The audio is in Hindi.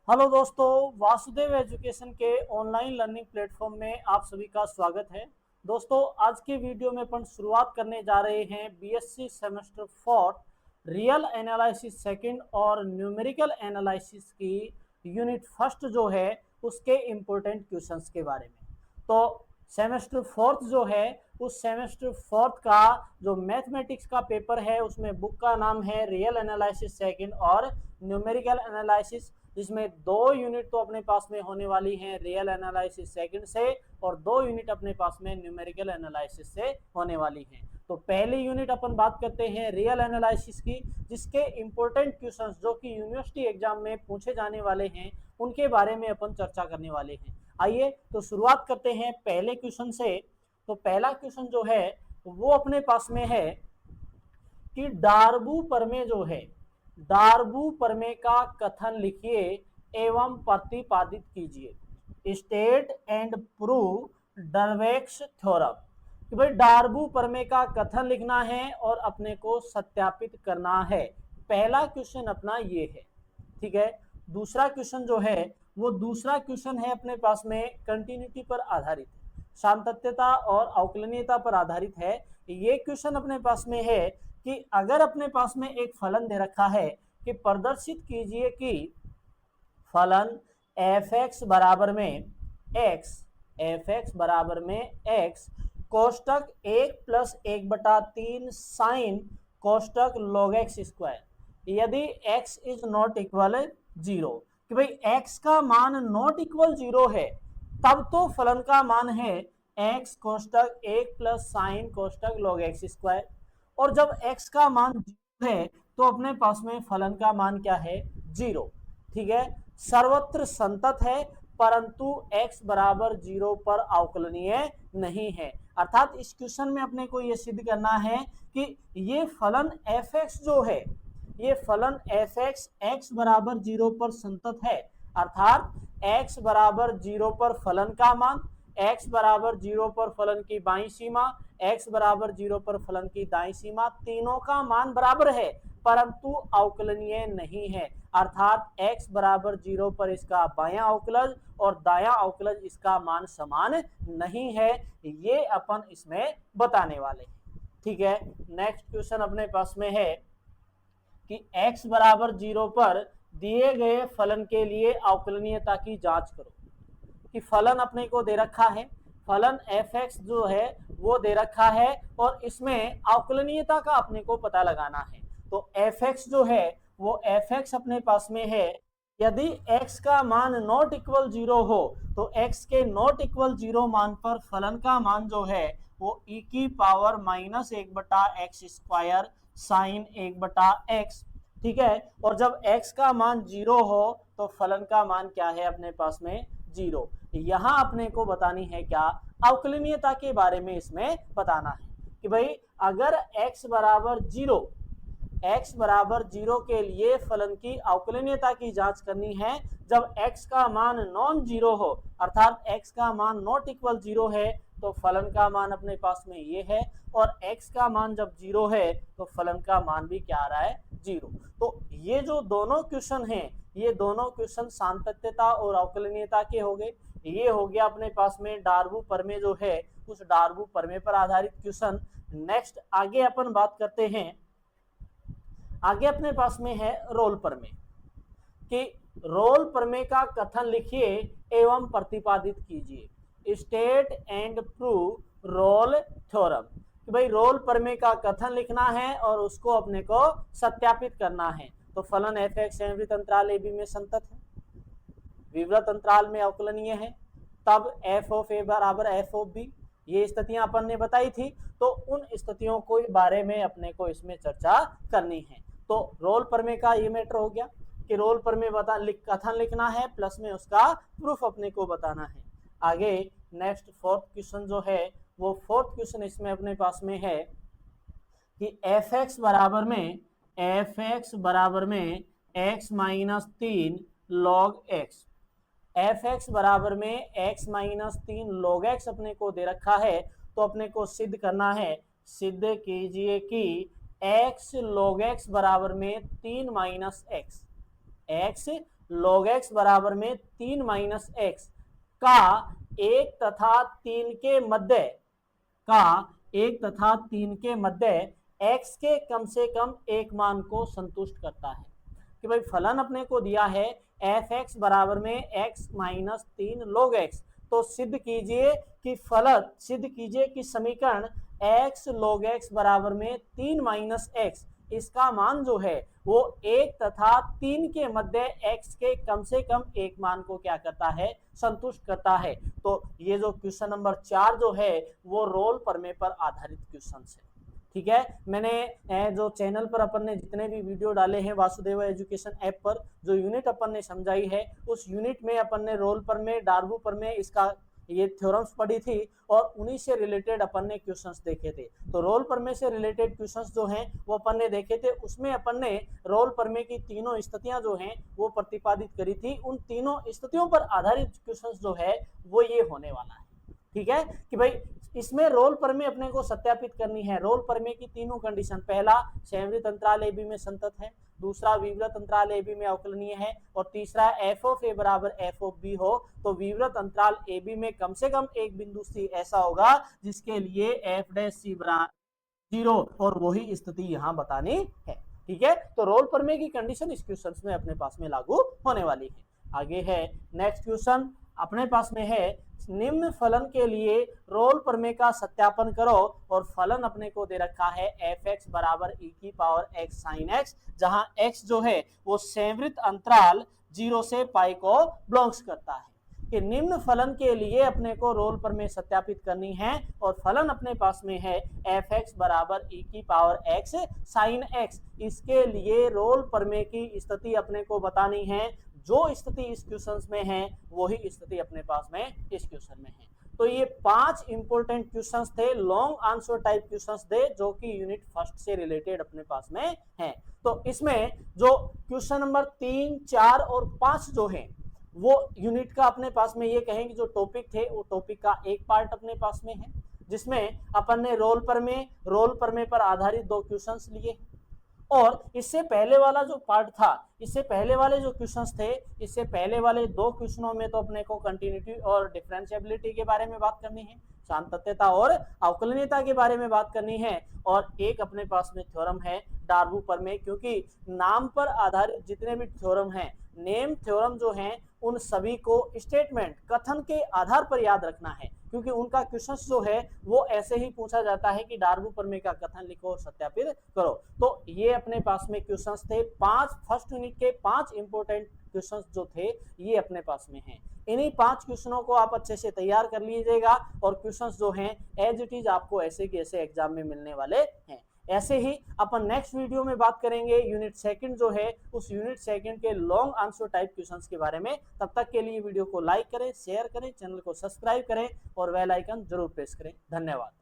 हेलो दोस्तों, वासुदेव एजुकेशन के ऑनलाइन लर्निंग प्लेटफॉर्म में आप सभी का स्वागत है। दोस्तों, आज के वीडियो में अपन शुरुआत करने जा रहे हैं BSc semester fourth real analysis second और न्यूमेरिकल एनालिसिस की यूनिट फर्स्ट जो है उसके इम्पोर्टेंट क्वेश्चंस के बारे में। तो सेमेस्टर फोर्थ जो है उस सेमेस्टर फोर्थ का जो मैथमेटिक्स का पेपर है उसमें बुक का नाम है रियल एनालिसिस सेकंड और न्यूमेरिकल एनालिसिस, जिसमें 2 यूनिट तो अपने पास में होने वाली हैं रियल एनालिसिस सेकंड से और 2 यूनिट अपने पास में न्यूमेरिकल एनालिसिस से होने वाली हैं। तो पहली यूनिट अपन बात करते हैं रियल एनालिसिस की, जिसके इंपॉर्टेंट क्वेश्चंस जो कि यूनिवर्सिटी एग्जाम में पूछे जाने वाले हैं उनके बारे में अपन चर्चा करने वाले हैं। आइए तो शुरुआत करते हैं पहले क्वेश्चन से। तो पहला क्वेश्चन जो है वो अपने पास में है कि डार्बू प्रमेय जो है, डार्बू प्रमेय का कथन लिखिए एवं प्रतिपादित कीजिए। State and prove Darboux's theorem. कि भाई डार्बू प्रमेय का कथन लिखना है और अपने को सत्यापित करना है। पहला क्वेश्चन अपना ये है, ठीक है। दूसरा क्वेश्चन जो है वो दूसरा क्वेश्चन है अपने पास में कंटिन्यूटी पर आधारित, सातत्यता और अवकलनीयता पर आधारित है। ये क्वेश्चन अपने पास में है कि अगर अपने पास में एक फलन दे रखा है कि प्रदर्शित कीजिए कि फलन एफ एक्स बराबर में एक्स कोष्टक 1+1/3 साइन कोष्टक log x स्क्वायर यदि x इज नॉट इक्वल 0, कि भाई x का मान नॉट इक्वल 0 है तब तो फलन का मान है x कोष्टक 1+ कोष्टक log x स्क्वायर। और जब x का मान 0 है तो अपने पास में फलन का मान क्या है? 0, ठीक है। सर्वत्र संतत है परंतु x बराबर 0 पर अवकलनीय नहीं है। अर्थात इस क्वेश्चन में अपने को यह सिद्ध करना है कि ये फलन f(x) जो है, ये फलन f(x) x बराबर 0 पर संतत है। अर्थात x बराबर 0 पर फलन का मान, x बराबर 0 पर फलन की बाईं सीमा, x बराबर 0 पर फलन की दाईं सीमा, तीनों का मान बराबर है परंतु अवकलनीय नहीं है। अर्थात x बराबर 0 पर इसका बायां अवकलज और दायां अवकलज इसका मान समान नहीं है, ये अपन इसमें बताने वाले हैं, ठीक है। नेक्स्ट क्वेश्चन अपने पास में है कि x बराबर 0 पर दिए गए फलन के लिए अवकलनीयता की जांच करो। कि फलन अपने को दे रखा है, फलन f(x) जो है वो दे रखा है और इसमें अवकलनीयता का अपने को पता लगाना है। तो f(x) जो है वो f(x) अपने पास में है। यदि x का मान नॉट इक्वल 0 हो तो x के नॉट इक्वल 0 मान पर फलन का मान जो है वो e⁻⁻(1/x² साइन 1/x, ठीक है। और जब x का मान 0 हो तो फलन का मान क्या है अपने पास में? 0। यहां अपने को बतानी है क्या? अवकलनीयता के बारे में इसमें बताना है कि भाई अगर x बराबर 0 के लिए फलन की अवकलनीयता की जांच करनी है जब x का मान नॉन जीरो हो, अर्थात x का मान नॉट इक्वल 0 है तो फलन का मान अपने पास में ये है और x का मान जब 0 है तो फलन का मान भी क्या आ रहा है? 0। तो ये जो दोनों क्वेश्चन हैं ये दोनों क्वेश्चन सातत्यता और अवकलनीयता के हो गए। ये हो गया अपने पास में डार्बू प्रमेय जो है उस डार्बू प्रमेय पर आधारित क्वेश्चन। नेक्स्ट आगे अपन बात करते हैं, आगे अपने पास में है रोल प्रमेय। कि रोल प्रमेय का कथन लिखिए एवं प्रतिपादित कीजिए। State and prove Rolle theorem. कि भाई रोल प्रमेय का कथन लिखना है और उसको अपने को सत्यापित करना है। तो फलन f(x) विवृत अंतराल ab में संतत है, विवृत अंतराल में अवकलनीय है, तब f(a) बराबर f(b), ये स्थितियां अपन ने बताई थी। तो उन स्थितियों को बारे में अपने को इसमें चर्चा करनी है। तो रोल प्रमेय का ये मैटर हो गया कि रोल प्रमेय कथन लिखना है प्लस में उसका प्रूफ अपने को बताना है। आगे नेक्स्ट फोर्थ क्वेश्चन जो है वो फोर्थ क्वेश्चन इसमें अपने पास में है कि f(x) बराबर में x-3 log x, f(x) बराबर में x-3 log x अपने को दे रखा है। तो अपने को सिद्ध करना है, सिद्ध कीजिए कि x log x बराबर में 3 - x, x log x बराबर में 3 माइनस एक्स का 1 तथा 3 के मध्य का 1 तथा 3 के मध्य x के कम से कम एक मान को संतुष्ट करता है। कि भाई फलन अपने को दिया है एफ एक्स बराबर में x माइनस 3 log x, तो सिद्ध कीजिए कि समीकरण x log x बराबर में 3 माइनस एक्स, इसका मान जो है वो 1 तथा 3 के मध्य x के कम से कम एक मान को क्या करता है, संतुष्ट करता है। तो ये जो क्वेश्चन नंबर 4 जो है वो रोल प्रमेय पर आधारित क्वेश्चन है। ठीक है, मैंने जो चैनल पर अपन ने जितने भी वीडियो डाले हैं वासुदेव एजुकेशन ऐप पर, जो यूनिट अपन ने समझाई है उस यूनिट में अपन ने रोल प्रमेय, डार्बू प्रमेय, इसका ये थ्योरम्स पढ़ी थी और उन्हीं से रिलेटेड अपन ने क्वेश्चंस देखे थे। तो रोल प्रमेय से रिलेटेड क्वेश्चंस जो हैं वो अपन ने देखे थे। उसमें अपन ने रोल प्रमेय की तीनों स्थितियां जो हैं वो प्रतिपादित करी थी। उन तीनों स्थितियों पर आधारित क्वेश्चंस जो है वो ये होने वाला है। ठीक है, कि भाई इसमें रोल प्रमेय अपने को सत्यापित करनी है। रोल प्रमेय की तीनों कंडीशन, पहला संवृत अंतराल ए बी में संतत है, दूसरा विवृत अंतराल ए बी में अवकलनीय है और तीसरा एफ ऑफ ए बराबर एफ ऑफ बी हो तो विवृत अंतराल ए बी में कम से कम एक बिंदु सी ऐसा होगा जिसके लिए एफ डैश सी बराबर 0 और वही स्थिति यहाँ बतानी है। ठीक है, तो रोल प्रमेय की कंडीशन इस क्वेश्चन में अपने पास में लागू होने वाली है। आगे है नेक्स्ट क्वेश्चन अपने पास में है, निम्न फलन के लिए रोल प्रमेय का सत्यापन करो और फलन अपने को दे रखा है एफ एक्स बराबर ई की पावर एक्स साइन एक्स, जहां एक्स जो है वो संवृत अंतराल 0 से पाई को बिलोंग्स करता है। कि निम्न फलन के लिए अपने को रोल प्रमेय सत्यापित करनी है और फलन अपने पास में है एफ एक्स बराबर ई की पावर एक्स साइन एक्स। इसके लिए रोल प्रमेय की स्थिति अपने को बतानी है। जो स्थिति इस क्वेश्चन में है वही स्थिति अपने पास में इस क्वेश्चन में है। तो ये 5 इंपॉर्टेंट क्वेश्चंस थे, लॉन्ग आंसर टाइप क्वेश्चंस थे जो कि यूनिट फर्स्ट से रिलेटेड अपने पास में है। तो इसमें जो क्वेश्चन नंबर 3, 4 और 5 जो है वो यूनिट का अपने पास में ये कहें कि जो टॉपिक थे वो टॉपिक का एक पार्ट अपने पास में है, जिसमें अपन ने रोल प्रमेय पर आधारित 2 क्वेश्चंस लिए। और इससे पहले वाला जो पार्ट था, इससे पहले वाले जो क्वेश्चंस थे, इससे पहले वाले 2 क्वेश्चनों में तो अपने को कंटिन्यूटी और डिफरेंशिएबिलिटी के बारे में बात करनी है, सातत्यता और अवकलनीयता के बारे में बात करनी है और एक अपने पास में थ्योरम है डार्बू प्रमेय। क्योंकि नाम पर आधारित जितने भी थ्योरम हैं, नेम थ्योरम जो हैं, उन सभी को स्टेटमेंट कथन के आधार पर याद रखना है, क्योंकि उनका क्वेश्चन जो है वो ऐसे ही पूछा जाता है कि डार्बू प्रमेय का कथन लिखो और सत्यापित करो। तो ये अपने पास में क्वेश्चंस थे 5, फर्स्ट यूनिट के 5 इंपॉर्टेंट क्वेश्चंस जो थे ये अपने पास में हैं। इन्हीं 5 क्वेश्चनों को आप अच्छे से तैयार कर लीजिएगा और क्वेश्चंस जो हैं एज इट इज आपको ऐसे के ऐसे एग्जाम में मिलने वाले हैं। ऐसे ही अपन नेक्स्ट वीडियो में बात करेंगे यूनिट सेकंड जो है उस यूनिट सेकंड के लॉन्ग आंसर टाइप क्वेश्चंस के बारे में। तब तक के लिए वीडियो को लाइक करें, शेयर करें, चैनल को सब्सक्राइब करें और बेल आइकन जरूर प्रेस करें। धन्यवाद।